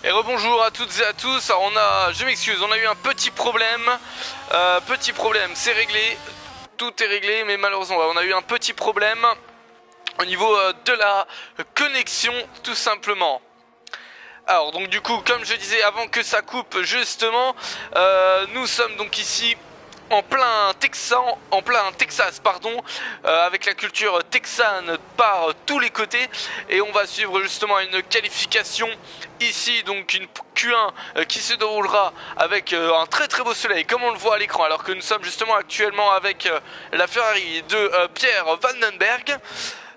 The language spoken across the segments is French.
Et rebonjour à toutes et à tous. Alors je m'excuse, on a eu un petit problème. C'est réglé. Tout est réglé, mais malheureusement, on a eu un petit problème au niveau de la connexion, tout simplement. Alors donc du coup, comme je disais avant que ça coupe justement, nous sommes donc ici en plein Texas, avec la culture texane par tous les côtés, et on va suivre justement une qualification ici, donc une Q1 qui se déroulera avec un très très beau soleil comme on le voit à l'écran, alors que nous sommes justement actuellement avec la Ferrari de Pierre Vandenberg.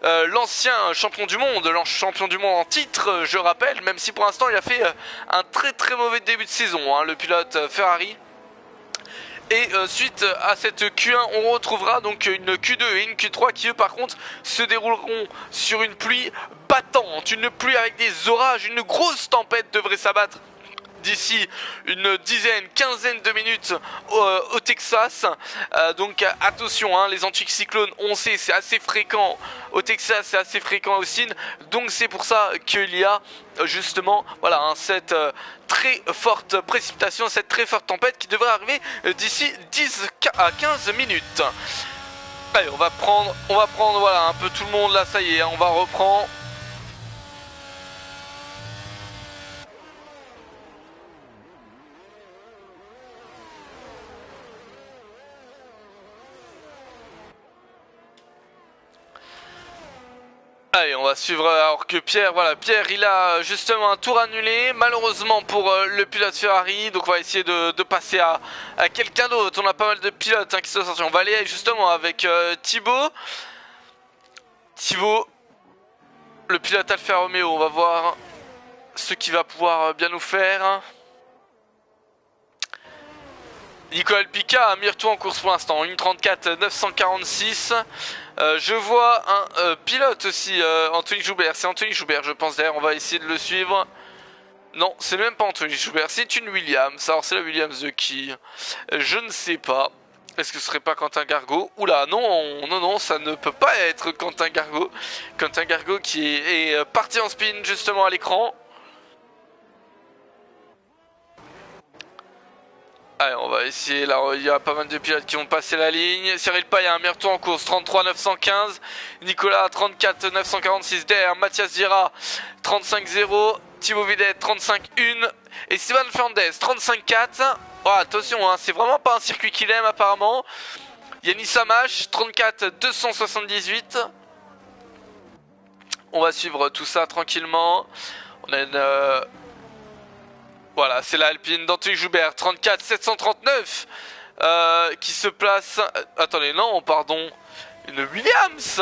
L'ancien champion du monde en titre, je rappelle, même si pour l'instant il a fait un très très mauvais début de saison, hein, le pilote Ferrari. Et suite à cette Q1, on retrouvera donc une Q2 et une Q3 qui eux par contre se dérouleront sur une pluie battante, une pluie avec des orages, une grosse tempête devrait s'abattre d'ici une quinzaine de minutes au Texas. Donc attention, hein, les anticyclones, on sait, c'est assez fréquent au Texas, c'est assez fréquent au Sine. Donc c'est pour ça qu'il y a justement voilà, hein, cette très forte précipitation, cette très forte tempête qui devrait arriver d'ici 10 à 15 minutes. Allez, on va prendre voilà un peu tout le monde là, ça y est, hein, on va reprendre. Allez, on va suivre, alors que Pierre il a justement un tour annulé, malheureusement pour le pilote Ferrari, donc on va essayer de passer à quelqu'un d'autre. On a pas mal de pilotes qui sont sortis, on va aller justement avec Thibaut, le pilote Alfa Romeo, on va voir ce qu'il va pouvoir bien nous faire. Nicolas Pica a mis retour en course pour l'instant, 1.34 946. Je vois un pilote aussi, Anthony Joubert. C'est Anthony Joubert, je pense. D'ailleurs, on va essayer de le suivre. Non, c'est même pas Anthony Joubert, c'est une Williams. Alors, c'est la Williams de qui? Je ne sais pas. Est-ce que ce serait pas Quentin Gargot? Oula, non, ça ne peut pas être Quentin Gargot. Quentin Gargot qui est parti en spin justement à l'écran. Allez, on va essayer, là il y a pas mal de pilotes qui vont passer la ligne. Cyril Pay a un meilleur tour en course, 33 915. Nicolas 34 946 derrière. Mathias Dira 35 0. Thibaut Videt 35 1. Et Stéphane Fernandez 35 4. Oh, attention, hein, c'est vraiment pas un circuit qu'il aime apparemment. Yannis Samache 34 278. On va suivre tout ça tranquillement. On a une... Voilà, c'est la Alpine d'Anthony Joubert, 34 739, qui se place... Attendez, non, pardon. Une Williams.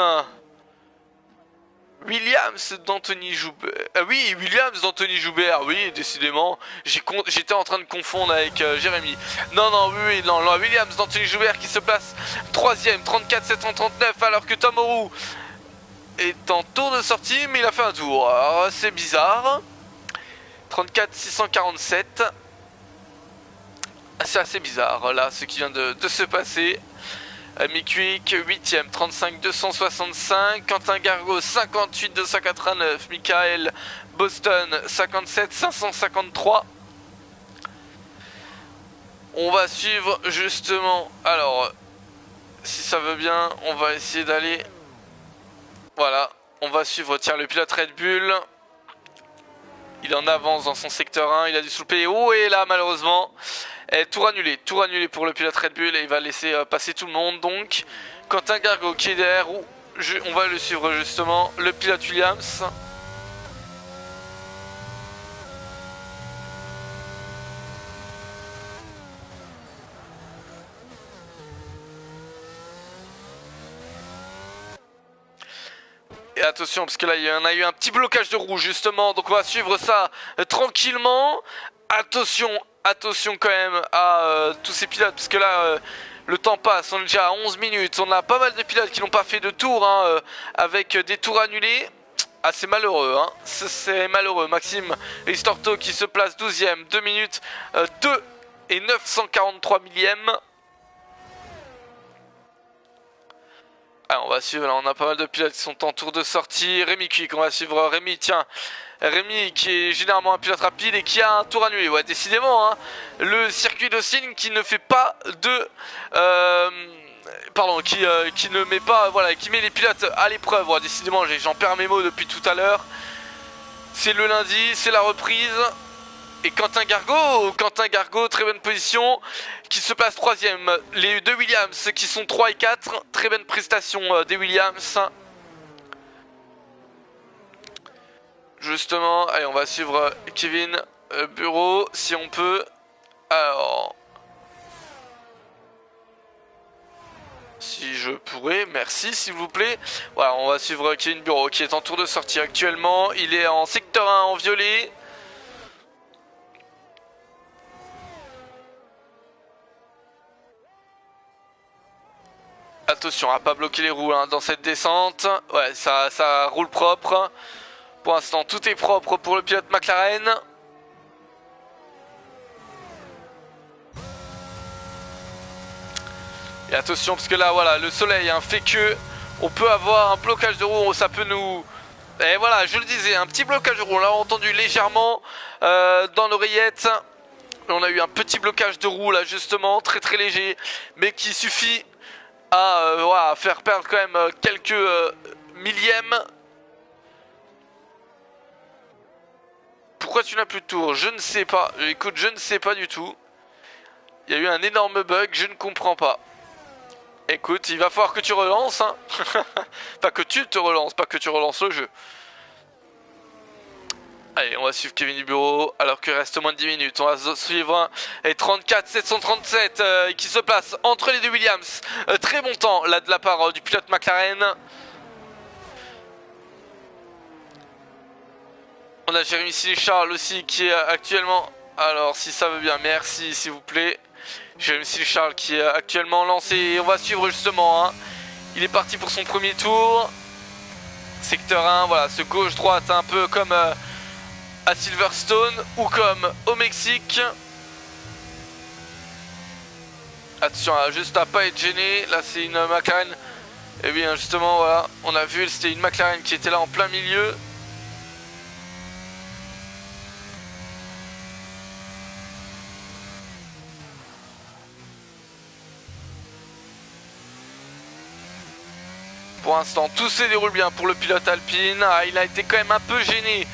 Williams d'Anthony Joubert. Oui, Williams d'Anthony Joubert, oui, décidément. J'étais en train de confondre avec Jérémy. Non, la Williams d'Anthony Joubert qui se place 3ème, 34 739, alors que Tom O'Roux est en tour de sortie, mais il a fait un tour. Alors, c'est bizarre. 34 647. C'est assez bizarre là ce qui vient de se passer. Mick 8ème, 35 265. Quentin Gargot 58 289. Michael Boston 57 553. On va suivre justement. Alors, si ça veut bien, on va essayer d'aller. Voilà, on va suivre. Tiens, le pilote Red Bull. Il en avance dans son secteur 1, il a dû souper. Oh, et là, malheureusement, tour annulé pour le pilote Red Bull. Et il va laisser passer tout le monde. Donc, Quentin Gargot qui est derrière, on va le suivre justement, le pilote Williams. Et attention, parce que là il y en a eu un petit blocage de roue justement, donc on va suivre ça tranquillement. Attention quand même à tous ces pilotes, parce que là le temps passe, on est déjà à 11 minutes. On a pas mal de pilotes qui n'ont pas fait de tour, hein, avec des tours annulés. Ah, c'est malheureux, hein. C'est malheureux. Maxime Ristorto qui se place 12ème, 2 minutes 2 et 943 millièmes. Alors, on va suivre, là on a pas mal de pilotes qui sont en tour de sortie. Rémi Quick, on va suivre Rémi, tiens. Rémi qui est généralement un pilote rapide et qui a un tour annulé. Ouais, décidément, hein, le circuit d'Austin qui ne fait pas de... pardon, qui ne met pas... Voilà, qui met les pilotes à l'épreuve. Ouais, décidément, j'en perds mes mots depuis tout à l'heure. C'est le lundi, c'est la reprise. Et Quentin Gargot, très bonne position, qui se place 3ème. Les deux Williams qui sont 3 et 4, très bonne prestation des Williams. Justement, allez, on va suivre Kevin Bureau, si on peut. Alors... Si je pourrais, merci s'il vous plaît. Voilà, on va suivre Kevin Bureau qui est en tour de sortie actuellement. Il est en secteur 1 en violet. Attention à pas bloquer les roues hein, dans cette descente. Ouais, ça roule propre. Pour l'instant, tout est propre pour le pilote McLaren. Et attention, parce que là, voilà, le soleil hein, fait que on peut avoir un blocage de roue. Ça peut nous... Et voilà, je le disais, un petit blocage de roue. On l'a entendu légèrement dans l'oreillette. On a eu un petit blocage de roue là, justement, très très léger, mais qui suffit à voilà, faire perdre quand même quelques millièmes. Pourquoi tu n'as plus de tour? Je ne sais pas. Écoute, je ne sais pas du tout. Il y a eu un énorme bug, je ne comprends pas. Écoute, il va falloir que tu relances. Hein. Pas que tu te relances, pas que tu relances le jeu. Allez, on va suivre Kevin du Bureau alors qu'il reste moins de 10 minutes. On va suivre et 34 737 qui se place entre les deux Williams. Très bon temps là de la part du pilote McLaren. On a Jérémy Charles aussi qui est actuellement... Alors si ça veut bien, merci s'il vous plaît. Jérémy Charles qui est actuellement lancé et on va suivre justement. Hein. Il est parti pour son premier tour. Secteur 1, voilà, ce gauche-droite un peu comme... à Silverstone ou comme au Mexique. Attention juste à pas être gêné. Là c'est une McLaren. Et bien justement voilà, on a vu c'était une McLaren qui était là en plein milieu. Pour l'instant tout se déroule bien pour le pilote Alpine. Ah, il a été quand même un peu gêné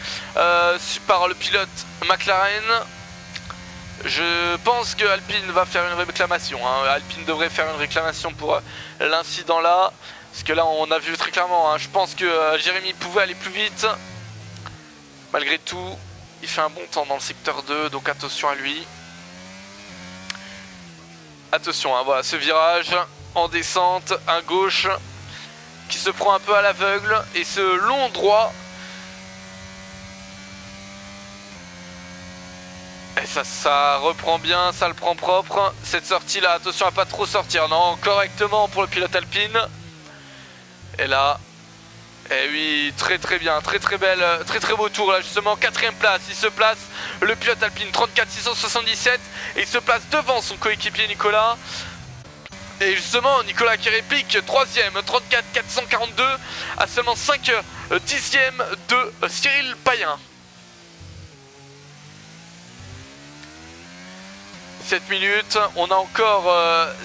par le pilote McLaren. Je pense que Alpine va faire une réclamation. Hein. Alpine devrait faire une réclamation pour l'incident là. Parce que là on a vu très clairement. Hein. Je pense que Jérémy pouvait aller plus vite. Malgré tout, il fait un bon temps dans le secteur 2. Donc attention à lui. Attention, hein, voilà ce virage en descente, à gauche. Qui se prend un peu à l'aveugle et ce long droit. Et ça reprend bien, ça le prend propre. Cette sortie là, attention à pas trop sortir. Non, correctement pour le pilote Alpine. Et là, et oui, très très bien, très très belle, très très beau tour là justement. 4ème place, il se place le pilote Alpine 34 677 et il se place devant son coéquipier Nicolas. Et justement Nicolas qui réplique 3ème 34 442 à seulement 5 dixièmes de Cyril Payen. 7 minutes, on a encore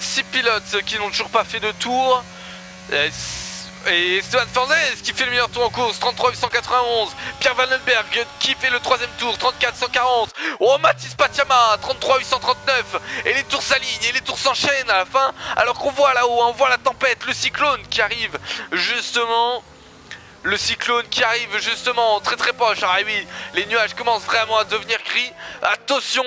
6 pilotes qui n'ont toujours pas fait de tour. Et Esteban Fernandez qui fait le meilleur tour en course, 33 891. Pierre Vandenberg qui fait le 3ème tour, 34 140. Oh, Mathis Patiama, 33 839. Et les tours s'alignent et les tours s'enchaînent à la fin. Alors qu'on voit là-haut, on voit la tempête, le cyclone qui arrive justement. Le cyclone qui arrive justement très très proche. Ah oui, les nuages commencent vraiment à devenir gris. Attention.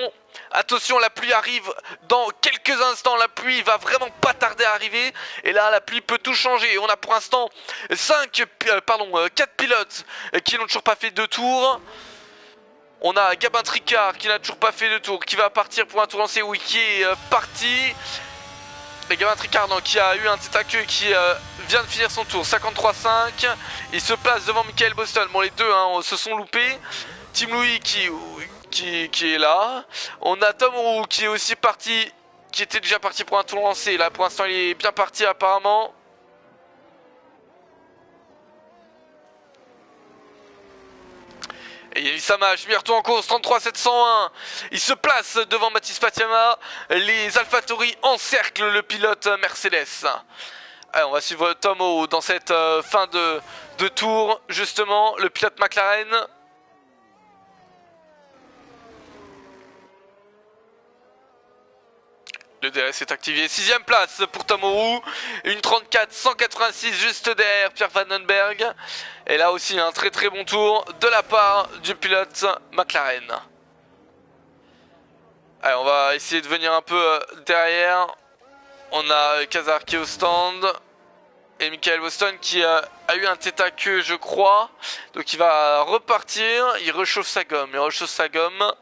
Attention, la pluie arrive dans quelques instants. La pluie va vraiment pas tarder à arriver. Et là, la pluie peut tout changer. On a pour l'instant 4 pilotes qui n'ont toujours pas fait de tour. On a Gabin Tricard qui n'a toujours pas fait de tour, qui va partir pour un tour lancé. Oui, qui est parti. Et Gabin Tricard qui a eu un tête à queue qui vient de finir son tour. 53,5. Il se place devant Michael Boston. Bon, les deux se sont loupés. Tim Louis qui est là. On a Tom Roux qui est aussi parti, qui était déjà parti pour un tour lancé. Là pour l'instant il est bien parti apparemment. Et Yamisama, Shmirto en course, 33-701. Il se place devant Mathis Patiama. Les AlphaTauri encerclent le pilote Mercedes. Allez, on va suivre Tomo dans cette fin de tour. Justement, le pilote McLaren. Le DRS est activé. 6ème place pour Tomoru. Une 34-186 juste derrière Pierre Vandenberg. Et là aussi un très très bon tour de la part du pilote McLaren. Allez, on va essayer de venir un peu derrière. On a Kazar qui est au stand. Et Michael Boston qui a eu un tête à queue je crois. Donc il va repartir. Il réchauffe sa gomme.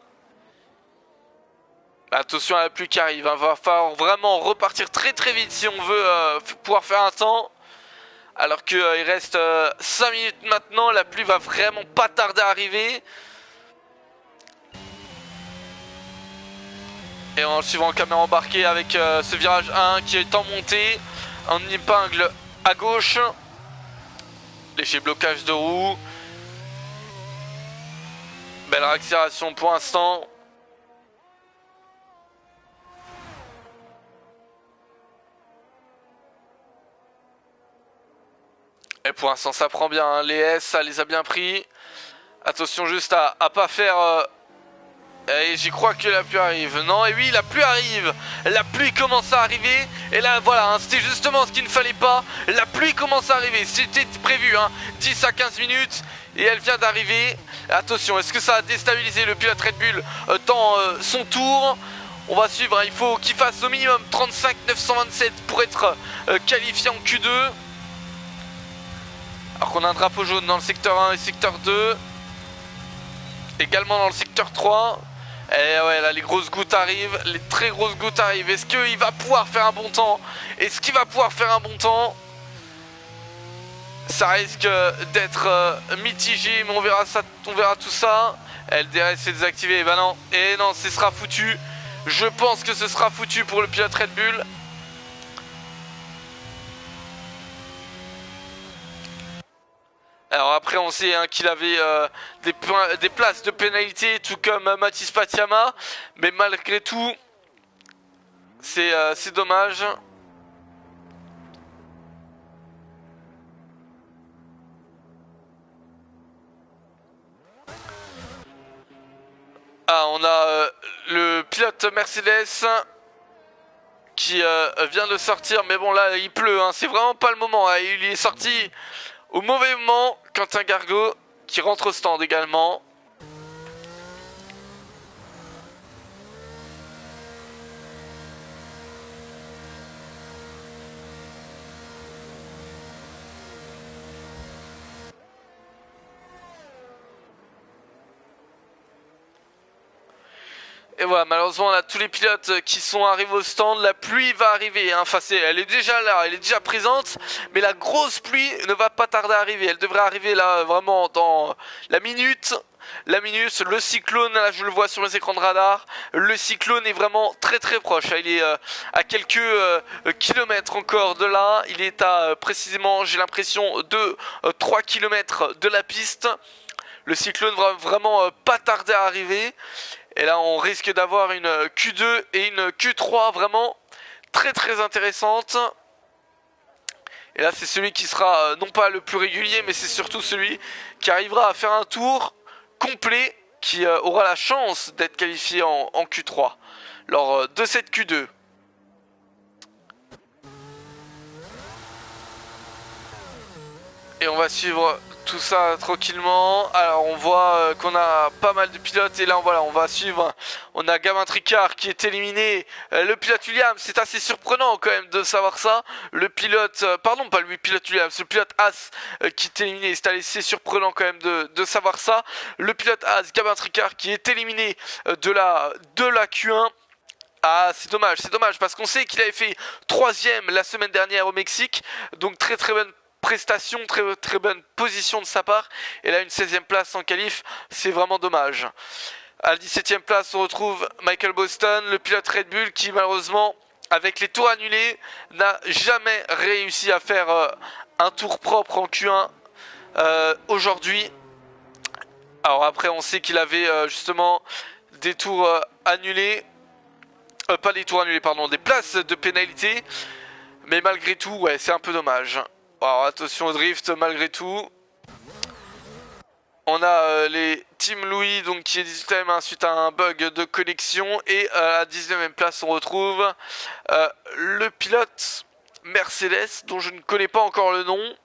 Attention à la pluie qui arrive, hein. Va falloir vraiment repartir très très vite si on veut pouvoir faire un temps. Alors qu'il reste 5 minutes maintenant, la pluie va vraiment pas tarder à arriver. Et en suivant en caméra embarquée avec ce virage 1 qui est en montée, en épingle à gauche. Léger blocage de roue. Belle accélération pour l'instant. Et pour l'instant ça prend bien, hein. Les S ça les a bien pris. Attention juste à pas faire... Et j'y crois que la pluie arrive. Non, et oui, la pluie arrive. La pluie commence à arriver. Et là, voilà, hein, c'était justement ce qu'il ne fallait pas. La pluie commence à arriver. C'était prévu, hein, 10 à 15 minutes. Et elle vient d'arriver. Attention, est-ce que ça a déstabilisé le pilote Red Bull dans son tour? On va suivre, hein, il faut qu'il fasse au minimum 35-927 pour être qualifié en Q2. Alors qu'on a un drapeau jaune dans le secteur 1 et secteur 2. Également dans le secteur 3. Et ouais, là les grosses gouttes arrivent. Les très grosses gouttes arrivent. Est-ce qu'il va pouvoir faire un bon temps? Est-ce qu'il va pouvoir faire un bon temps? Ça risque d'être mitigé. Mais on verra ça, on verra tout ça. Le DRS est désactivé. Et ben non. Et non, ce sera foutu. Je pense que ce sera foutu pour le pilote Red Bull. Alors après on sait hein, qu'il avait des places de pénalité tout comme Mathis Patiama. Mais malgré tout c'est dommage. Ah on a le pilote Mercedes qui vient de sortir. Mais bon là il pleut hein, c'est vraiment pas le moment hein. Il est sorti au mauvais moment. Quentin Gargot qui rentre au stand également. Et voilà, malheureusement on a tous les pilotes qui sont arrivés au stand. La pluie va arriver, hein. Enfin elle est déjà là, elle est déjà présente. Mais la grosse pluie ne va pas tarder à arriver. Elle devrait arriver là vraiment dans la minute. Le cyclone, là je le vois sur les écrans de radar. Le cyclone est vraiment très très proche. Il est à quelques kilomètres encore de là. Il est à précisément, j'ai l'impression, 2-3 kilomètres de la piste. Le cyclone va vraiment pas tarder à arriver. Et là on risque d'avoir une Q2 et une Q3 vraiment très très intéressante. Et là c'est celui qui sera non pas le plus régulier, mais c'est surtout celui qui arrivera à faire un tour complet, qui aura la chance d'être qualifié en Q3 lors de cette Q2. Et on va suivre tout ça tranquillement. Alors on voit qu'on a pas mal de pilotes. Et là voilà, on va suivre. On a Gavin Tricard qui est éliminé. Le pilote Williams, c'est assez surprenant quand même de savoir ça. Le pilote, pardon pas lui pilote Williams, le pilote As qui est éliminé. C'est assez surprenant quand même de savoir ça. Le pilote As, Gavin Tricard qui est éliminé de la Q1. Ah c'est dommage parce qu'on sait qu'il avait fait 3ème la semaine dernière au Mexique. Donc très très bonne prestation, très très bonne position de sa part. Et là une 16ème place en qualif, c'est vraiment dommage. À la 17ème place on retrouve Michael Boston, le pilote Red Bull qui malheureusement avec les tours annulés n'a jamais réussi à faire un tour propre en Q1 aujourd'hui. Alors après on sait qu'il avait justement des tours annulés. Pas des tours annulés, pardon, des places de pénalité. Mais malgré tout, ouais, c'est un peu dommage. Alors attention au drift malgré tout. On a les Team Louis donc qui est 18ème hein, suite à un bug de connexion. Et à la 19ème place on retrouve le pilote Mercedes dont je ne connais pas encore le nom.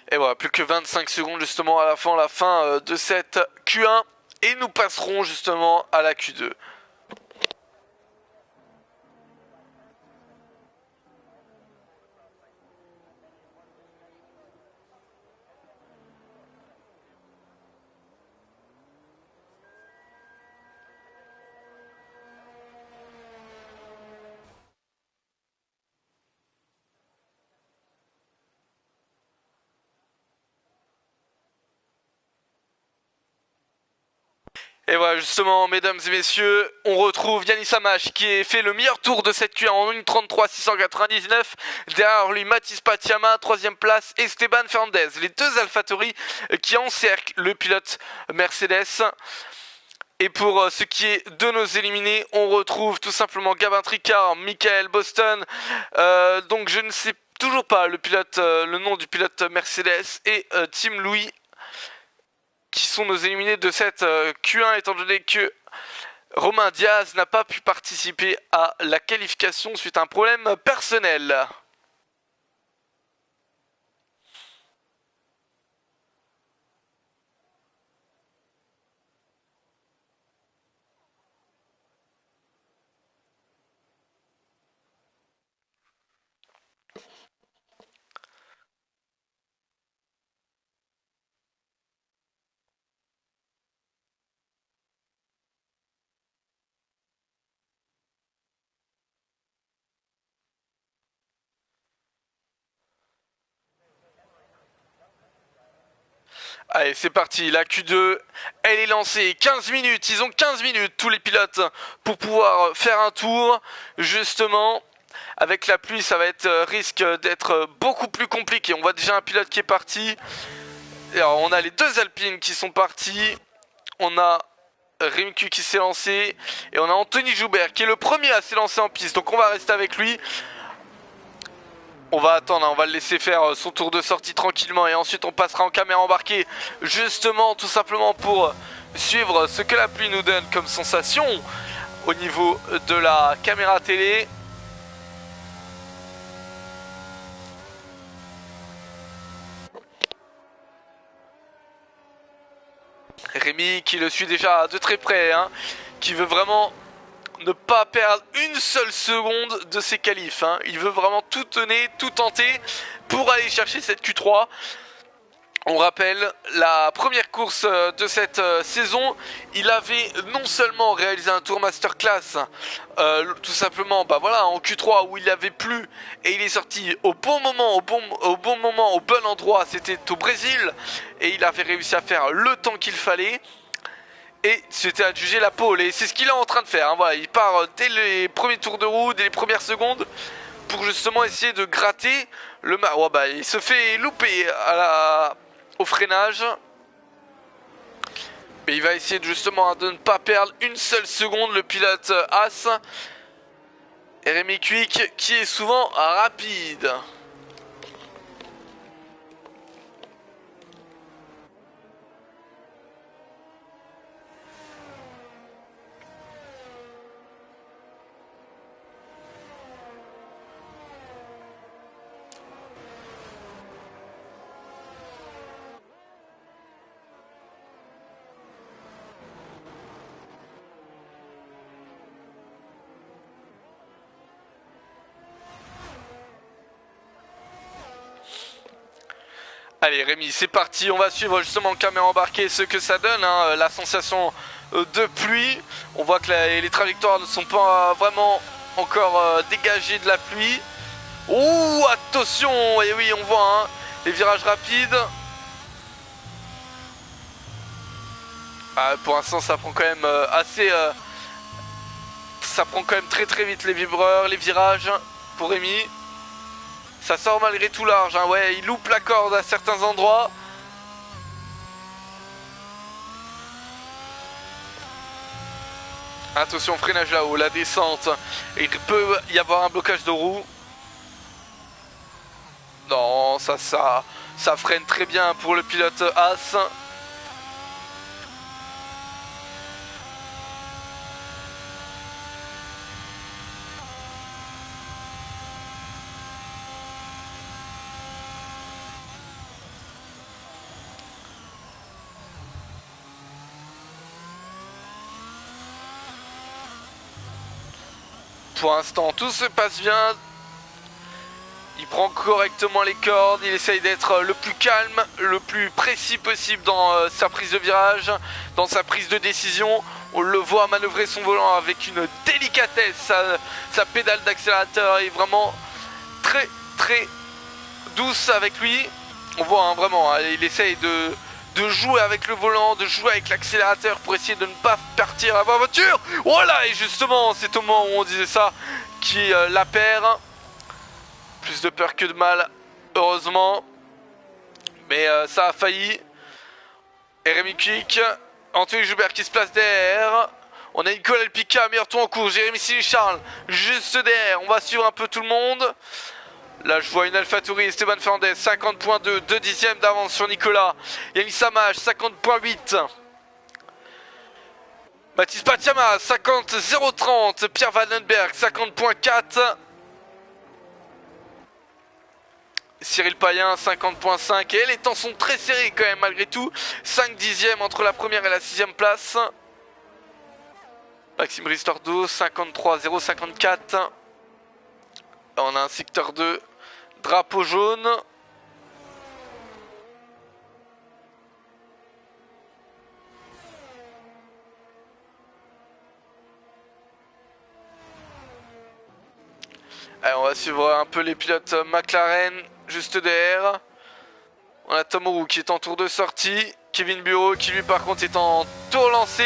Et voilà, plus que 25 secondes justement à la fin de cette Q1. Et nous passerons justement à la Q2. Et voilà justement mesdames et messieurs, on retrouve Yanis Amash qui a fait le meilleur tour de cette Q1 en 1.33 699. Derrière lui Mathis Patiama, 3ème place, Esteban Fernandez. Les deux AlphaTauri qui encerclent le pilote Mercedes. Et pour ce qui est de nos éliminés, on retrouve tout simplement Gabin Tricard, Michael Boston. Donc je ne sais toujours pas le nom du pilote Mercedes et Team Louis qui sont nos éliminés de cette Q1 étant donné que Romain Diaz n'a pas pu participer à la qualification suite à un problème personnel. Allez, c'est parti, la Q2, elle est lancée, 15 minutes, ils ont 15 minutes, tous les pilotes, pour pouvoir faire un tour, justement, avec la pluie, ça va être risque d'être beaucoup plus compliqué, on voit déjà un pilote qui est parti, et alors, on a les deux Alpines qui sont partis, on a Rimku qui s'est lancé, et on a Anthony Joubert qui est le premier à s'élancer en piste, donc on va rester avec lui. On va attendre, hein, on va le laisser faire son tour de sortie tranquillement et ensuite on passera en caméra embarquée justement tout simplement pour suivre ce que la pluie nous donne comme sensation au niveau de la caméra télé. Rémi qui le suit déjà de très près, hein, qui veut vraiment ne pas perdre une seule seconde de ses qualifs, hein. Il veut vraiment tout donner, tout tenter pour aller chercher cette Q3. On rappelle, la première course de cette saison, il avait non seulement réalisé un tour masterclass, tout simplement bah voilà, en Q3 où il avait plu et il est sorti au bon moment, au bon endroit, c'était au Brésil, et il avait réussi à faire le temps qu'il fallait. Et c'était à juger la pole, et c'est ce qu'il est en train de faire, hein. Voilà, il part dès les premiers tours de roue, dès les premières secondes, pour justement essayer de gratter le oh, bah, il se fait louper au freinage. Mais il va essayer justement de ne pas perdre une seule seconde, le pilote As. Et Rémi Quick qui est souvent rapide. Allez Rémi, c'est parti, on va suivre justement en caméra embarquée ce que ça donne, hein, la sensation de pluie. On voit que les trajectoires ne sont pas vraiment encore dégagées de la pluie. Ouh, attention, et oui on voit hein, les virages rapides. Pour l'instant ça prend quand même assez ça prend quand même très vite les vibreurs, les virages pour Rémi. Ça sort malgré tout large, hein. Ouais, il loupe la corde à certains endroits. Attention, freinage là-haut, la descente. Il peut y avoir un blocage de roue. Non, ça freine très bien pour le pilote As. Pour l'instant, tout se passe bien. Il prend correctement les cordes, il essaye d'être le plus calme, le plus précis possible dans sa prise de virage, dans sa prise de décision. On le voit manœuvrer son volant avec une délicatesse, sa pédale d'accélérateur est vraiment très douce avec lui. On voit hein, vraiment, hein, il essaye de jouer avec le volant, de jouer avec l'accélérateur pour essayer de ne pas partir à la voiture. Voilà, et justement, c'est au moment où on disait ça qui la perd. Plus de peur que de mal, heureusement. Mais ça a failli. Et Rémi Quick, Anthony Joubert qui se place derrière. On a Nicolas Elpica, meilleur tour en course. Jérémy Charles, juste derrière. On va suivre un peu tout le monde. Là, je vois une AlphaTauri, Esteban Fernandez, 50.2, 2 dixièmes d'avance sur Nicolas. Yannis Samage, 50.8. Mathis Batiama, 50.030. Pierre Vandenberg, 50.4. Cyril Payen 50.5 et les temps sont très serrés quand même malgré tout. 5 dixièmes entre la première et la 6ème place. Maxime Ristordo 53.054. On a un secteur 2 drapeau jaune. Allez, on va suivre un peu les pilotes McLaren juste derrière. On a Tom Roux qui est en tour de sortie. Kevin Bureau qui lui par contre est en tour lancé.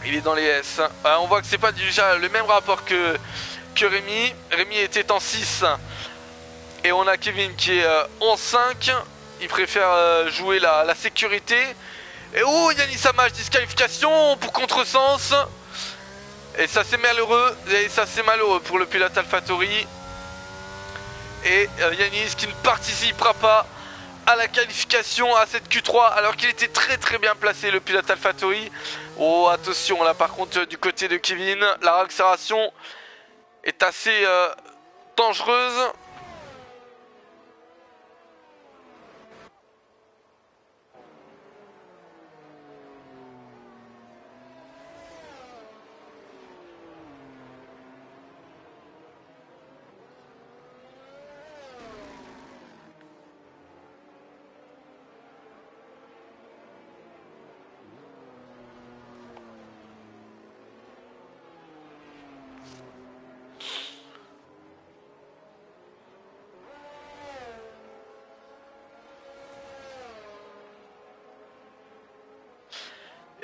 Il est dans les S. On voit que c'est pas déjà le même rapport que Rémi. Rémi était en 6. Et on a Kevin qui est en 5. Il préfère jouer la sécurité. Et oh, Yannis Samage, disqualification pour contresens. Et ça c'est malheureux pour le pilote AlphaTauri. Et Yannis qui ne participera pas à la qualification à cette Q3 alors qu'il était très bien placé le pilote AlphaTauri. Oh attention là par contre du côté de Kevin, la réaccélération est assez dangereuse.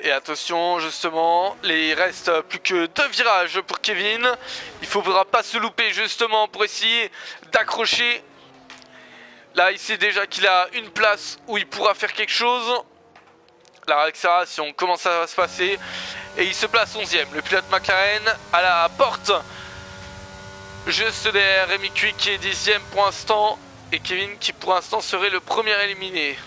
Et attention justement, il reste plus que 2 virages pour Kevin. Il ne faudra pas se louper justement pour essayer d'accrocher. Là il sait déjà qu'il a une place où il pourra faire quelque chose. La réaccélération, comment ça va se passer? Et il se place 11ème, le pilote McLaren à la porte. Juste derrière Rémi Cuy qui est 10ème pour l'instant. Et Kevin qui pour l'instant serait le premier éliminé.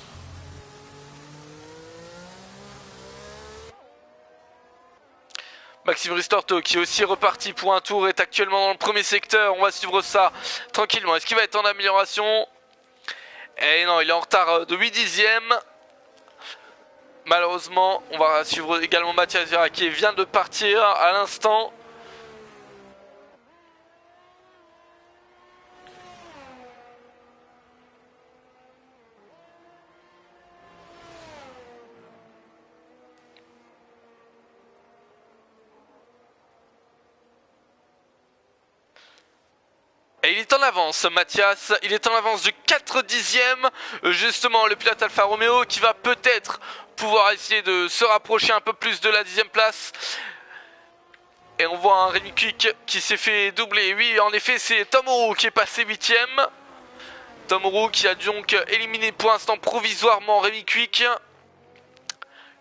Maxime Ristorto qui est aussi reparti pour un tour est actuellement dans le premier secteur. On va suivre ça tranquillement. Est-ce qu'il va être en amélioration? Et non, il est en retard de 8 dixièmes. Malheureusement, on va suivre également Mathias Vera qui vient de partir à l'instant. Et il est en avance, Mathias, il est en avance de 4 dixièmes, justement le pilote Alfa Romeo qui va peut-être pouvoir essayer de se rapprocher un peu plus de la 10ème place. Et on voit un Rémi Quick qui s'est fait doubler. Oui, en effet, c'est Tomoru qui est passé 8ème. Tomoru qui a donc éliminé pour l'instant provisoirement Rémi Quick.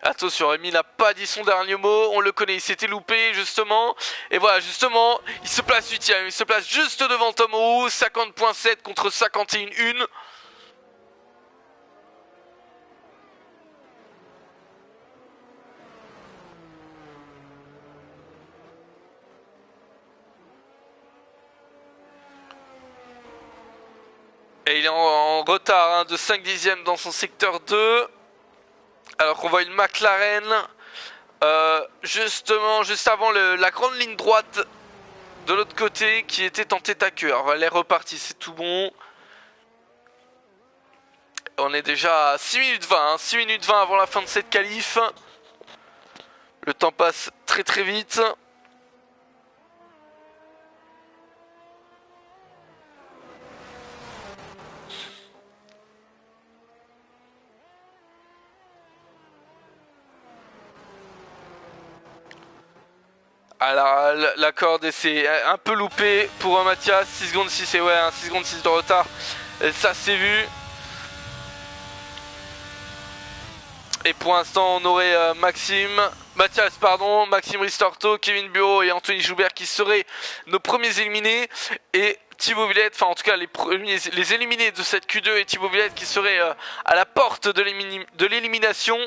Attention, Rémi n'a pas dit son dernier mot, on le connaît, il s'était loupé justement. Et voilà, justement, il se place 8ème, il se place juste devant Tomoru, 50.7 contre 51.1. Et il est en retard de 5 dixièmes dans son secteur 2. Alors qu'on voit une McLaren justement juste avant la grande ligne droite de l'autre côté qui était en tête à queue. Alors elle est repartie, c'est tout bon. On est déjà à 6 minutes 20, 6 minutes 20 avant la fin de cette qualif. Le temps passe très très vite. Alors la corde c'est un peu loupé pour Mathias, 6 secondes 6 et ouais 6 secondes 6 de retard, et ça c'est vu. Et pour l'instant on aurait Mathias pardon, Maxime Ristorto, Kevin Bureau et Anthony Joubert qui seraient nos premiers éliminés, et Thibaut Villette, enfin en tout cas les éliminés de cette Q2 et Thibaut Villette qui serait à la porte de l'élimination.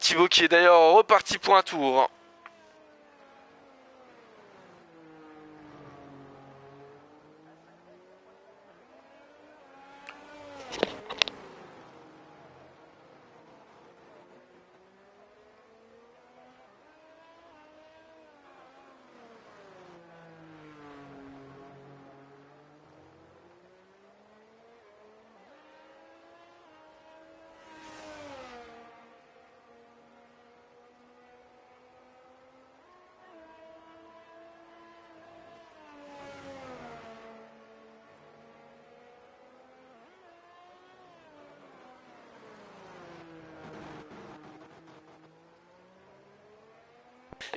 Thibaut qui est d'ailleurs reparti pour un tour.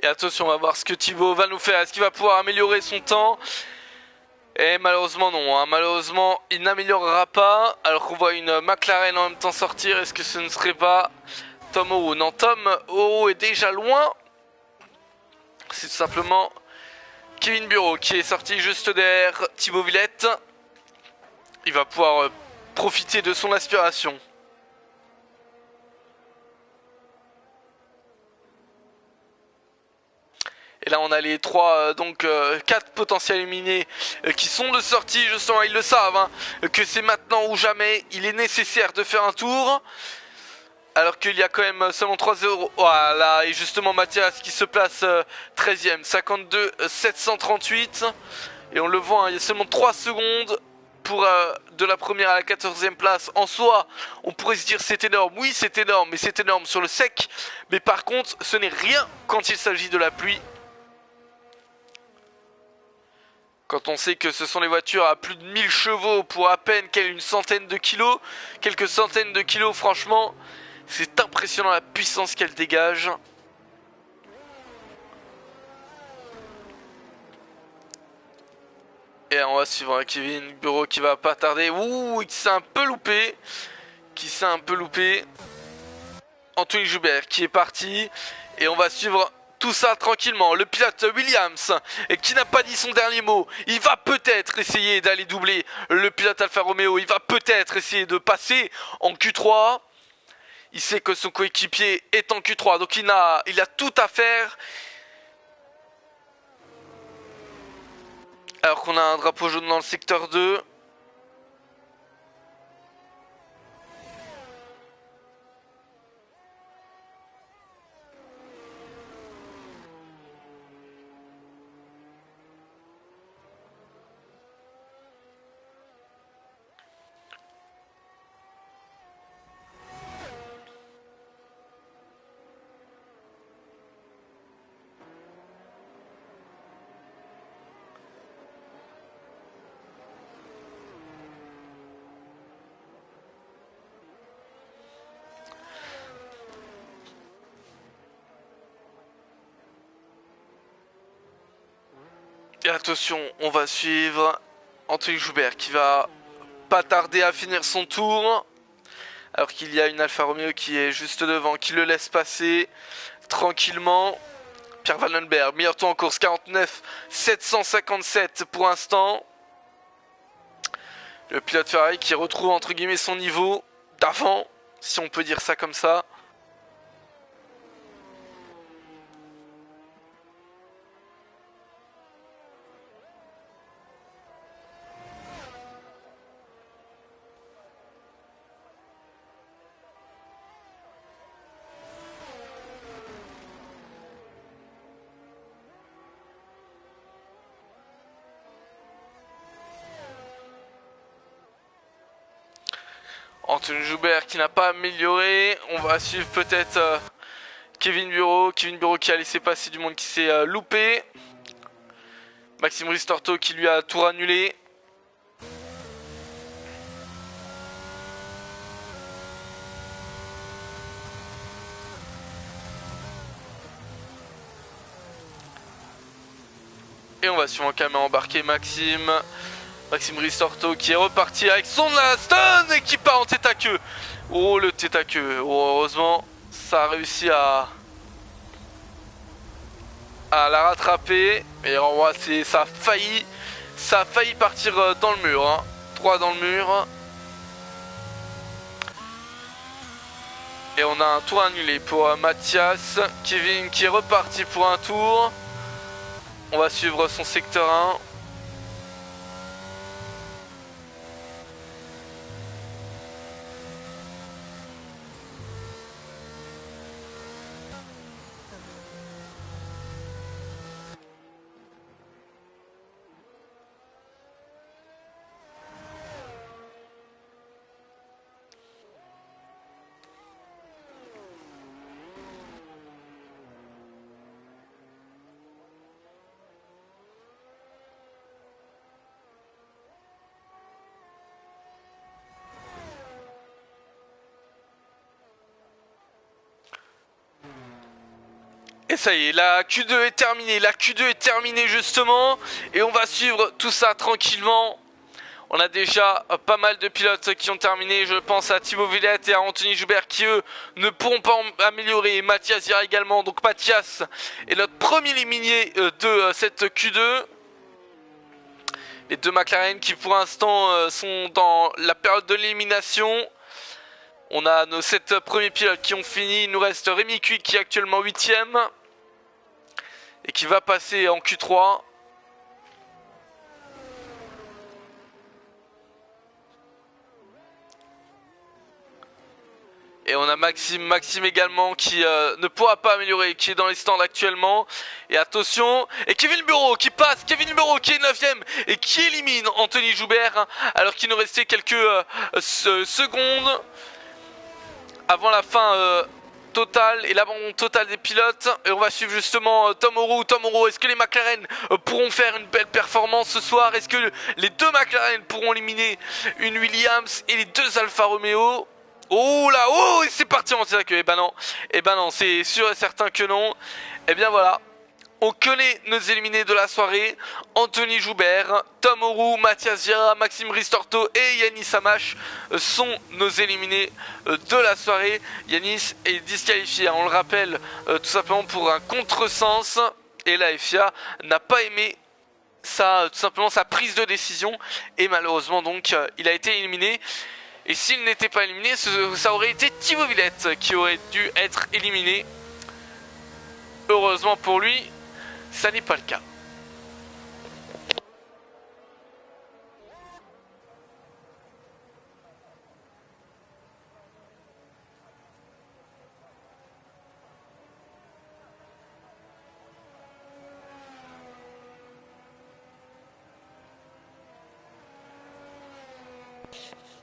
Et attention, on va voir ce que Thibaut va nous faire. Est-ce qu'il va pouvoir améliorer son temps? Et malheureusement non, hein. Malheureusement il n'améliorera pas. Alors qu'on voit une McLaren en même temps sortir. Est-ce que ce ne serait pas Tom Owo? Non, Tom Owo est déjà loin. C'est tout simplement Kevin Bureau qui est sorti juste derrière Thibaut Villette. Il va pouvoir profiter de son aspiration. Et là on a les trois, donc 4 potentiels éliminés qui sont de sortie. Justement ils le savent hein, que c'est maintenant ou jamais. Il est nécessaire de faire un tour. Alors qu'il y a quand même seulement 3-0. Voilà, et justement Mathias qui se place 13ème, 52 738. Et on le voit, hein, il y a seulement 3 secondes pour de la première à la 14e place. En soi, on pourrait se dire c'est énorme. Oui, c'est énorme, mais c'est énorme sur le sec. Mais par contre, ce n'est rien quand il s'agit de la pluie. Quand on sait que ce sont les voitures à plus de 1000 chevaux pour à peine une centaine de kilos, quelques centaines de kilos, franchement, c'est impressionnant la puissance qu'elle dégage. Et on va suivre Kevin Bureau qui va pas tarder. Ouh, qui s'est un peu loupé. Anthony Joubert qui est parti. Et on va suivre tout ça tranquillement. Le pilote Williams qui n'a pas dit son dernier mot. Il va peut-être essayer d'aller doubler le pilote Alfa Romeo. Il va peut-être essayer de passer en Q3. Il sait que son coéquipier est en Q3. Donc il a tout à faire. Alors qu'on a un drapeau jaune dans le secteur 2. Et attention, on va suivre Anthony Joubert qui va pas tarder à finir son tour. Alors qu'il y a une Alfa Romeo qui est juste devant, qui le laisse passer tranquillement. Pierre Vandenberg, meilleur temps en course, 49 757 pour l'instant. Le pilote Ferrari qui retrouve entre guillemets son niveau d'avant, si on peut dire ça comme ça. Anthony Joubert qui n'a pas amélioré. On va suivre peut-être Kevin Bureau. Kevin Bureau qui a laissé passer du monde qui s'est loupé. Maxime Ristorto qui lui a tout annulé. Et on va suivre quand même embarquer Maxime Ristorto qui est reparti avec son Aston et qui part en tête à queue. Oh le tête à queue. Oh, heureusement ça a réussi à la rattraper. Et en vrai ça a failli partir dans le mur hein. 3 dans le mur. Et on a un tour annulé pour Mathias. Kevin qui est reparti pour un tour. On va suivre son secteur 1. Et ça y est, la Q2 est terminée, justement, et on va suivre tout ça tranquillement. On a déjà pas mal de pilotes qui ont terminé, je pense à Thibaut Villette et à Anthony Joubert qui eux ne pourront pas améliorer. Mathias ira également, donc Mathias est notre premier éliminé de cette Q2. Les deux McLaren qui pour l'instant sont dans la période de l'élimination. On a nos 7 premiers pilotes qui ont fini. Il nous reste Rémi Cui qui est actuellement 8ème et qui va passer en Q3. Et on a Maxime également qui ne pourra pas améliorer, qui est dans les stands actuellement. Et attention, et Kevin Bureau qui passe, qui est 9ème et qui élimine Anthony Joubert hein, alors qu'il nous restait quelques secondes avant la fin totale et l'abandon total des pilotes. Et on va suivre justement Tom O'Rourke. Est-ce que les McLaren pourront faire une belle performance ce soir? Est-ce que les deux McLaren pourront éliminer une Williams et les deux Alfa Romeo? Oh là, oh, c'est parti en tir que. Eh ben non, c'est sûr et certain que non. Eh bien voilà, on connaît nos éliminés de la soirée. Anthony Joubert, Tom O'Rourke, Mathias Vieira, Maxime Ristorto et Yanis Amash sont nos éliminés de la soirée. Yanis est disqualifié, on le rappelle, tout simplement pour un contresens. Et la FIA n'a pas aimé tout simplement sa prise de décision. Et malheureusement donc, il a été éliminé. Et s'il n'était pas éliminé, ça aurait été Thibaut Villette qui aurait dû être éliminé. Heureusement pour lui, ça n'est pas le cas.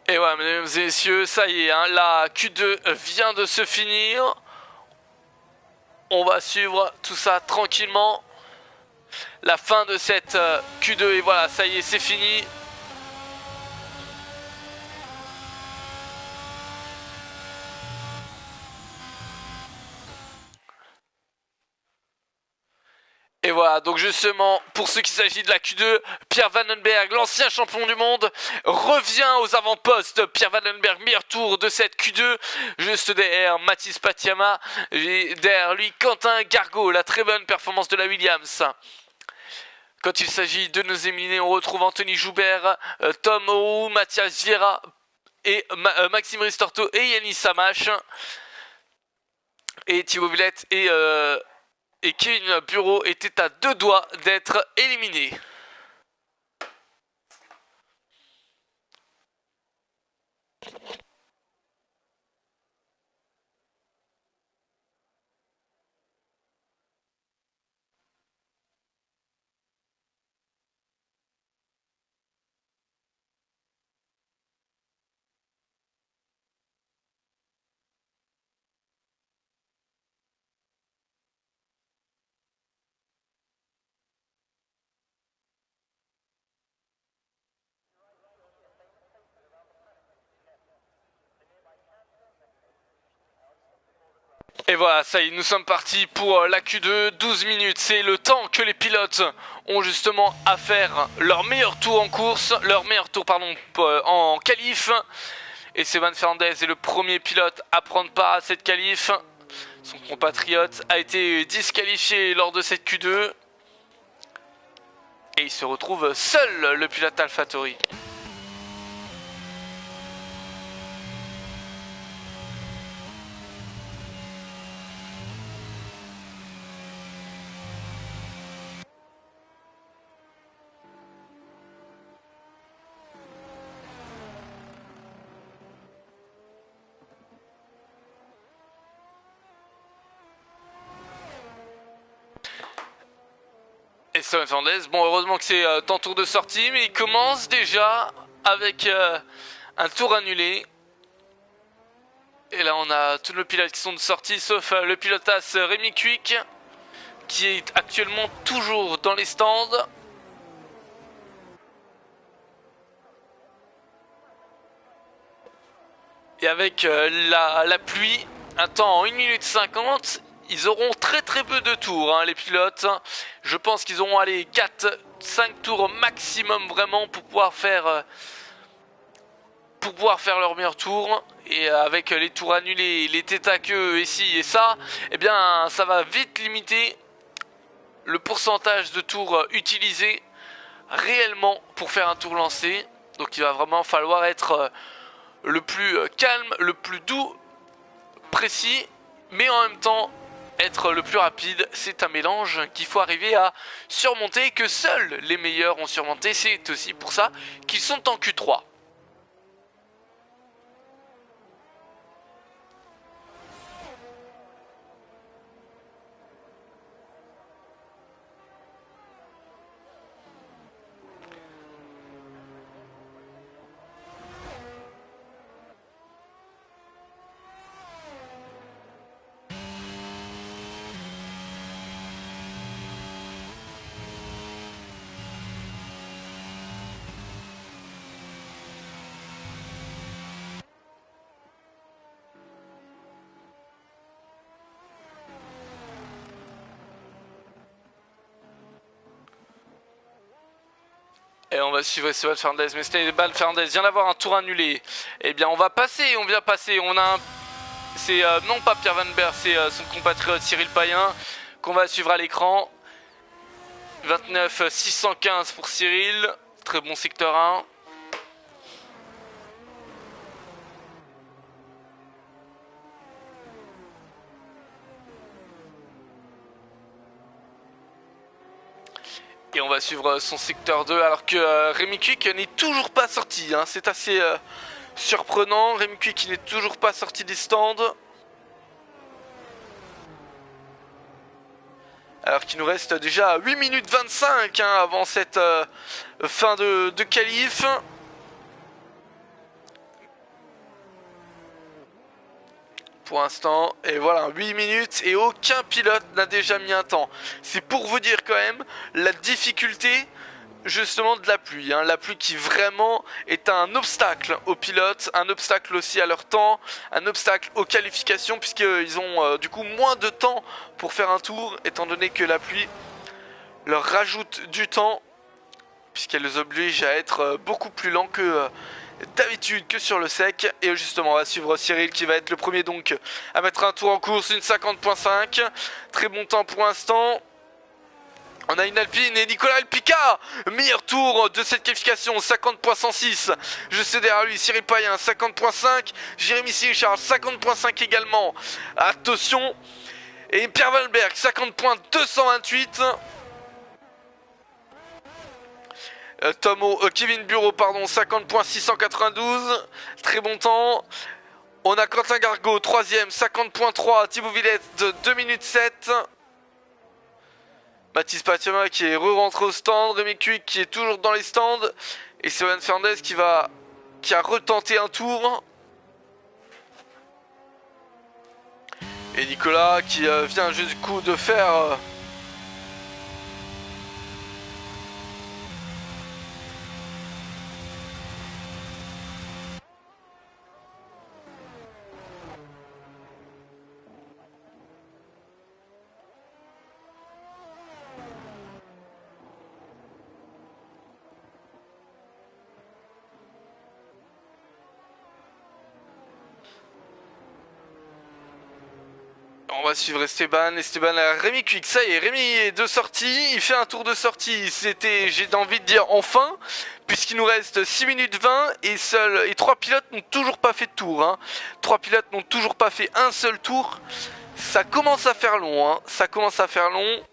Et ouais, mesdames et messieurs, ça y est, hein, la Q2 vient de se finir. On va suivre tout ça tranquillement. La fin de cette Q2 et voilà, ça y est, c'est fini. Et voilà. voilà, donc justement, pour ce qui s'agit de la Q2, Pierre Vandenberg, l'ancien champion du monde, revient aux avant-postes. Pierre Vandenberg, meilleur tour de cette Q2, juste derrière Mathis Patiama, et derrière lui Quentin Gargot, la très bonne performance de la Williams. Quand il s'agit de nos éliminés, on retrouve Anthony Joubert, Tom Roux, Mathias Vieira, et Maxime Ristorto et Yannis Samache. Et Thibaut Villette et Kevin Bureau étaient à 2 doigts d'être éliminés. Et voilà, ça y est, nous sommes partis pour la Q2, 12 minutes, c'est le temps que les pilotes ont justement à faire leur meilleur tour en course, leur meilleur tour pardon en qualif. Et Stéphane Fernandez est le premier pilote à prendre part à cette qualif. Son compatriote a été disqualifié lors de cette Q2. Et il se retrouve seul, le pilote AlphaTauri. Et Stéphane Fernandez, bon heureusement que c'est en tour de sortie, mais il commence déjà avec un tour annulé. Et là on a tous nos pilotes qui sont de sortie, sauf le pilotasse Rémi Cuic, qui est actuellement toujours dans les stands. Et avec la pluie, un temps en 1 minute 50, ils auront très peu de tours, hein, les pilotes. Je pense qu'ils auront allé 4-5 tours maximum vraiment pour pouvoir faire leur meilleur tour. Et avec les tours annulés, les têtes à queue ici et ça, eh bien ça va vite limiter le pourcentage de tours utilisés réellement pour faire un tour lancé. Donc il va vraiment falloir être le plus calme, le plus doux, précis, mais en même temps être le plus rapide. C'est un mélange qu'il faut arriver à surmonter, que seuls les meilleurs ont surmonté. C'est aussi pour ça qu'ils sont en Q3. Et on va suivre Stéphane Fernandez, mais Stéphane Fernandez vient d'avoir un tour annulé. Eh bien on va passer, on vient passer, on a un... C'est non pas Pierre Vandenberg, c'est son compatriote Cyril Payen qu'on va suivre à l'écran. 29 615 pour Cyril, très bon secteur 1. Et on va suivre son secteur 2 alors que Rémi Cuic n'est toujours pas sorti, hein. C'est assez surprenant, Rémi Cuic n'est toujours pas sorti des stands. Alors qu'il nous reste déjà 8 minutes 25 hein, avant cette fin de qualif. Pour l'instant, et voilà, 8 minutes et aucun pilote n'a déjà mis un temps. C'est pour vous dire quand même la difficulté justement de la pluie, hein. La pluie qui vraiment est un obstacle aux pilotes, un obstacle aussi à leur temps, un obstacle aux qualifications puisqu'ils ont du coup moins de temps pour faire un tour étant donné que la pluie leur rajoute du temps, puisqu'elle les oblige à être beaucoup plus lents que d'habitude que sur le sec. Et justement on va suivre Cyril qui va être le premier donc à mettre un tour en course, une 50.5, très bon temps pour l'instant. On a une Alpine et Nicolas Elpica, meilleur tour de cette qualification, 50.106. Je sais derrière lui, Cyril Payen, 50.5. Jérémy Sirichard, 50.5 également. Attention. Et Pierre Valberg, 50.228. Kevin Bureau, pardon, 50.692. Très bon temps. On a Quentin Gargot, 3ème, 50.3. Thibaut Villette, 2 minutes 7. Mathis Patiama qui est re-rentré au stand, Rémi Cuic qui est toujours dans les stands, et Sylvain Fernandez qui a retenté un tour. Et Nicolas qui vient juste du coup de faire... On va suivre Esteban à Rémi Cuic, ça y est, Rémi est de sortie, il fait un tour de sortie, c'était, j'ai envie de dire enfin, puisqu'il nous reste 6 minutes 20 et 3 pilotes n'ont toujours pas fait de tour, hein. 3 pilotes n'ont toujours pas fait un seul tour, ça commence à faire long, hein. Ça commence à faire long.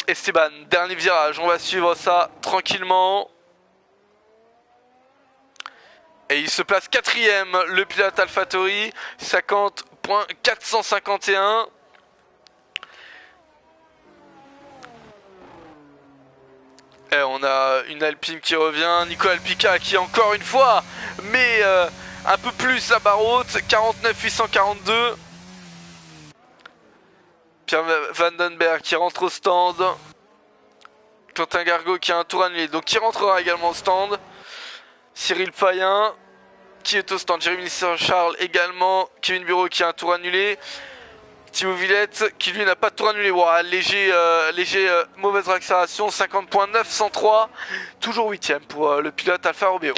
Esteban, dernier virage, on va suivre ça tranquillement. Et il se place 4ème, le pilote AlphaTauri, 50.451. Et on a une Alpine qui revient, Nicolas Elpica qui encore une fois met un peu plus la barre haute, 49.842. Pierre Vandenberg qui rentre au stand. Quentin Gargot qui a un tour annulé, donc qui rentrera également au stand. Cyril Payen qui est au stand, Jérémy Charles également, Kevin Bureau qui a un tour annulé, Thibaut Villette qui lui n'a pas de tour annulé. Wow, léger mauvaise accélération, 50.903, toujours 8ème pour le pilote Alfa Romeo.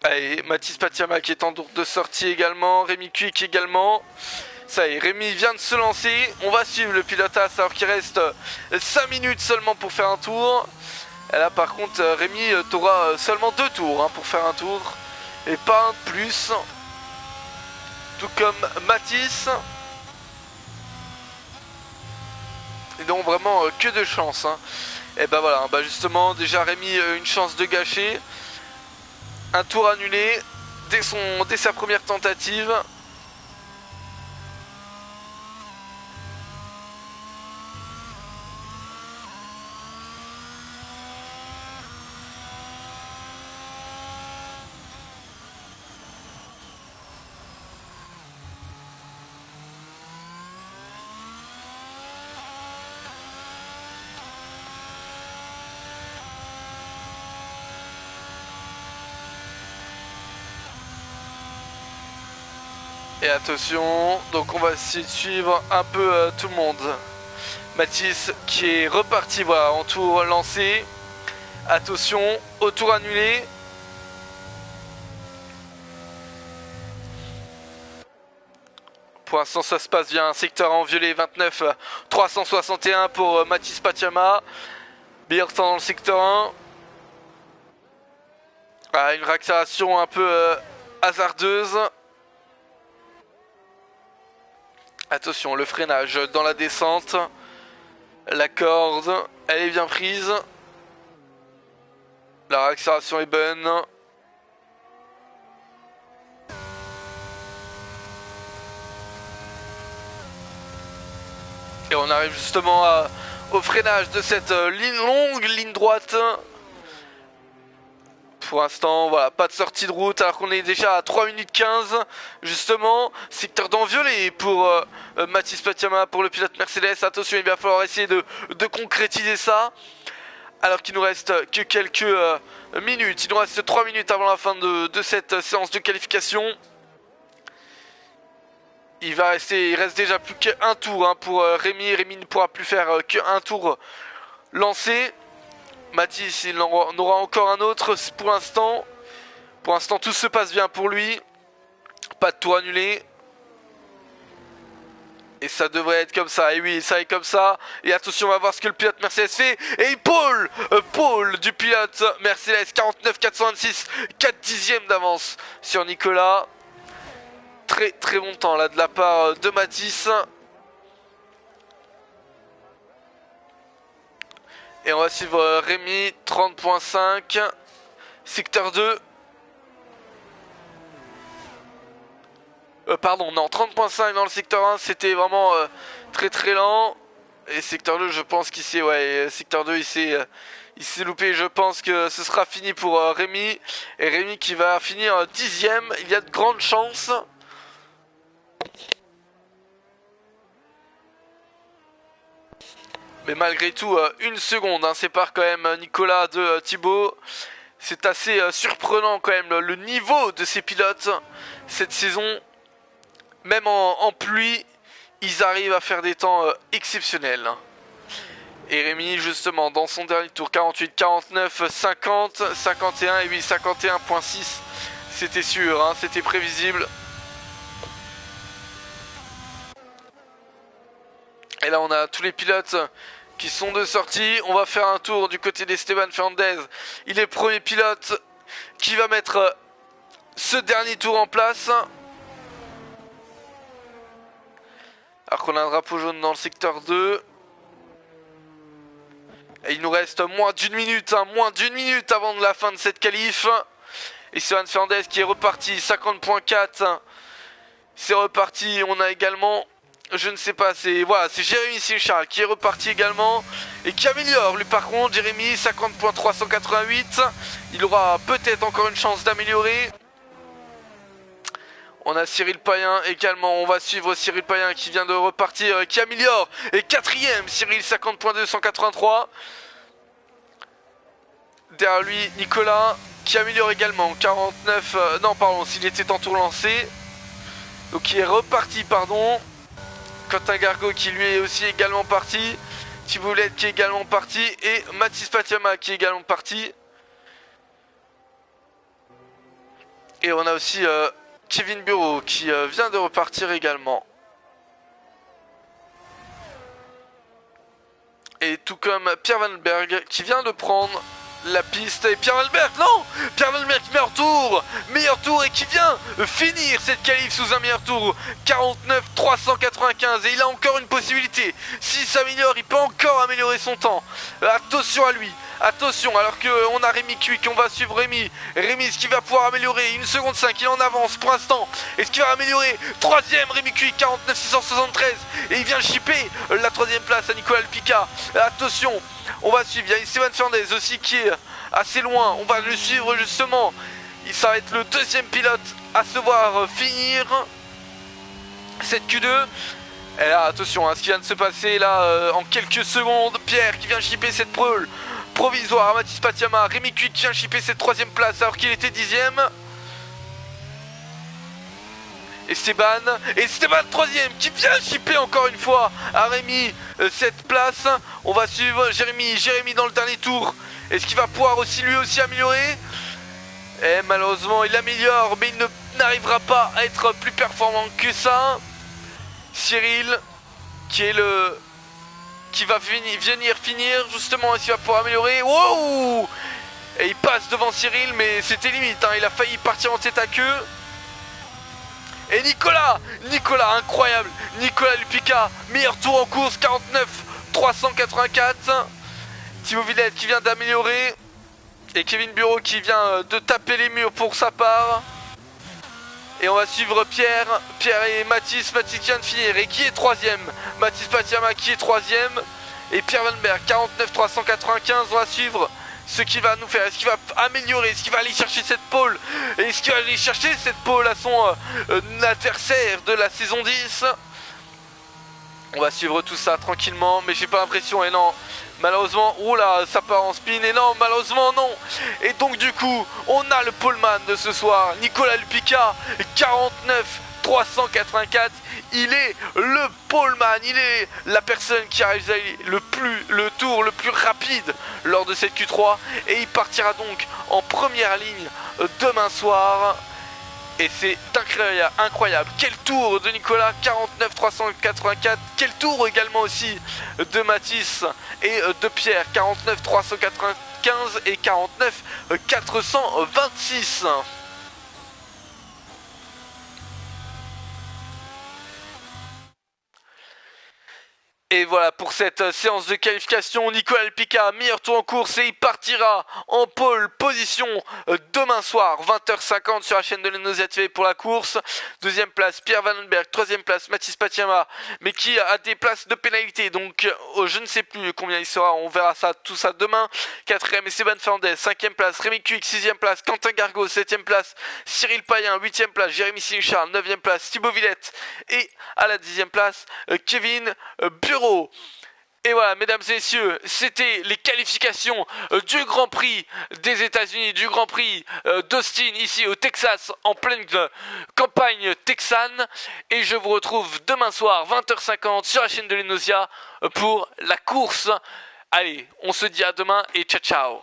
Allez, Mathis Patiama qui est en tour de sortie également, Rémi Cuic également. Ça y est, Rémi vient de se lancer. On va suivre le pilotage alors qu'il reste 5 minutes seulement pour faire un tour. Et là par contre Rémi t'aura seulement 2 tours pour faire un tour. Et pas un de plus. Tout comme Mathis. Et donc vraiment que de chance. Et ben voilà, justement déjà Rémi une chance de gâcher. Un tour annulé dès sa première tentative. Et attention, donc on va essayer de suivre un peu tout le monde. Mathis qui est reparti, voilà, en tour lancé. Attention, au tour annulé. Pour l'instant ça se passe bien, secteur en violet 29 361 pour Mathis Patiama. Meilleur temps dans le secteur 1. Ah, une réaccélération un peu hasardeuse. Attention, le freinage dans la descente. La corde, elle est bien prise. La réaccélération est bonne. Et on arrive justement au freinage de cette longue ligne droite. Pour l'instant, voilà, pas de sortie de route alors qu'on est déjà à 3 minutes 15. Justement, secteur dans violet pour Mathis Patiama, pour le pilote Mercedes. Attention, il va falloir essayer de concrétiser ça. Alors qu'il nous reste que quelques minutes. Il nous reste 3 minutes avant la fin de cette séance de qualification. il reste déjà plus qu'un tour hein, pour Rémi. Rémi ne pourra plus faire qu'un tour lancé. Mathis, il en aura encore un autre pour l'instant. Pour l'instant, tout se passe bien pour lui. Pas de tour annulé. Et ça devrait être comme ça. Et oui, ça est comme ça. Et attention, on va voir ce que le pilote Mercedes fait. Et Paul du pilote Mercedes, 49 426, 4 dixièmes d'avance sur Nicolas. Très très bon temps là de la part de Mathis. Et on va suivre Rémi, 30.5, secteur 2. Pardon, non, 30.5 dans le secteur 1, c'était vraiment très très lent. Et secteur 2, je pense qu'il s'est, ouais, secteur 2, il s'est loupé. Je pense que ce sera fini pour Rémi. Et Rémi qui va finir 10ème, il y a de grandes chances. Mais malgré tout, une seconde hein, sépare quand même Nicolas de Thibaut. C'est assez surprenant quand même le niveau de ces pilotes cette saison. Même en pluie, ils arrivent à faire des temps exceptionnels. Et Rémi, justement, dans son dernier tour, 48, 49, 50, 51, et oui, 51.6. C'était sûr, hein, c'était prévisible. Et là, on a tous les pilotes qui sont de sortie. On va faire un tour du côté d'Esteban Fernandez. Il est le premier pilote qui va mettre ce dernier tour en place. Alors qu'on a un drapeau jaune dans le secteur 2. Et il nous reste moins d'une minute, hein, moins d'une minute avant de la fin de cette qualif. Et Esteban Fernandez qui est reparti, 50.4. C'est reparti, on a également... Je ne sais pas, c'est voilà, c'est Jérémy Sinchard qui est reparti également et qui améliore. Lui par contre, Jérémy 50.388. Il aura peut-être encore une chance d'améliorer. On a Cyril Payen également. On va suivre Cyril Payen qui vient de repartir, qui améliore. Et quatrième, Cyril 50.283. Derrière lui, Nicolas qui améliore également. 49, non pardon, s'il était en tour lancé. Donc il est reparti, pardon. Quentin Gargot qui lui est aussi également parti. Thibaut Led qui est également parti. Et Mathis Patiama qui est également parti. Et on a aussi Kevin Bureau qui vient de repartir également. Et tout comme Pierre Vandenberg qui vient de prendre la piste. Et Pierre Vandenberg, non, Pierre Vandenberg meilleur tour et qui vient finir cette qualif sous un meilleur tour, 49 395. Et il a encore une possibilité, s'il s'améliore il peut encore améliorer son temps. Attention à lui, attention, alors qu'on a Rémi Cui, qu'on va suivre Rémi. Rémi, est-ce qu'il va pouvoir améliorer? 1 seconde 5, il en avance pour l'instant. Est-ce qu'il va améliorer? Troisième Rémi Cui, 49 673. Et il vient chipper la troisième place à Nicolas Alpica. Attention, on va suivre, il y a Esteban Fernandez aussi qui est assez loin. On va le suivre justement. Ça va être le deuxième pilote à se voir finir cette Q2. Et là, attention à ce qui vient de se passer là en quelques secondes. Pierre qui vient chipper cette pole provisoire. Mathis Patiama, Rémi Cui qui vient chipper cette troisième place alors qu'il était 10ème. Esteban troisième qui vient chipper encore une fois à Rémi cette place. On va suivre Jérémy dans le dernier tour. Est-ce qu'il va pouvoir aussi lui aussi améliorer? Et malheureusement il améliore mais il n'arrivera pas à être plus performant que ça. Cyril qui va venir finir justement. Est-ce qu'il va pouvoir améliorer? Wow! Et il passe devant Cyril mais c'était limite hein. Il a failli partir en tête à queue. Et Nicolas, incroyable, Nicolas Lupica, meilleur tour en course, 49 384. Thibaut Villette qui vient d'améliorer. Et Kevin Bureau qui vient de taper les murs pour sa part. Et on va suivre Pierre et Mathis qui vient de finir et qui est troisième. Mathis Patiama qui est troisième. Et Pierre Vandenberg, 49 395, on va suivre ce qu'il va nous faire. Est-ce qu'il va améliorer? Est-ce qu'il va aller chercher cette pole? Est-ce qu'il va aller chercher cette pole à son adversaire de la saison 10? On va suivre tout ça tranquillement, mais j'ai pas l'impression. Et non, malheureusement, oula, ça part en spin. Et non, malheureusement, non. Et donc, du coup, on a le poleman de ce soir, Nicolas Lupica, 49 384. Il est le poleman, il est la personne qui a réalisé le tour le plus rapide lors de cette Q3 et il partira donc en première ligne demain soir. Et c'est incroyable. Quel tour de Nicolas, 49 384. Quel tour également aussi de Mathis et de Pierre, 49 395 et 49 426. Et voilà pour cette séance de qualification. Nicolas Picard, meilleur tour en course et il partira en pole position demain soir 20h50 sur la chaîne de l'Enosia TV pour la course. Deuxième place Pierre Vandenberg, troisième place Mathis Patiama, mais qui a des places de pénalité, donc je ne sais plus combien il sera, on verra tout ça demain. Quatrième Esteban Fernandez, cinquième place Rémi Cuic, sixième place Quentin Gargot, septième place Cyril Payen, huitième place Jérémy Sinichard, neuvième place Thibaut Villette et à la dixième place Kevin Bureau. Et voilà, mesdames et messieurs, c'était les qualifications du Grand Prix des États-Unis, du Grand Prix d'Austin, ici au Texas, en pleine campagne texane. Et je vous retrouve demain soir, 20h50, sur la chaîne de l'Enosia pour la course. Allez, on se dit à demain et ciao ciao.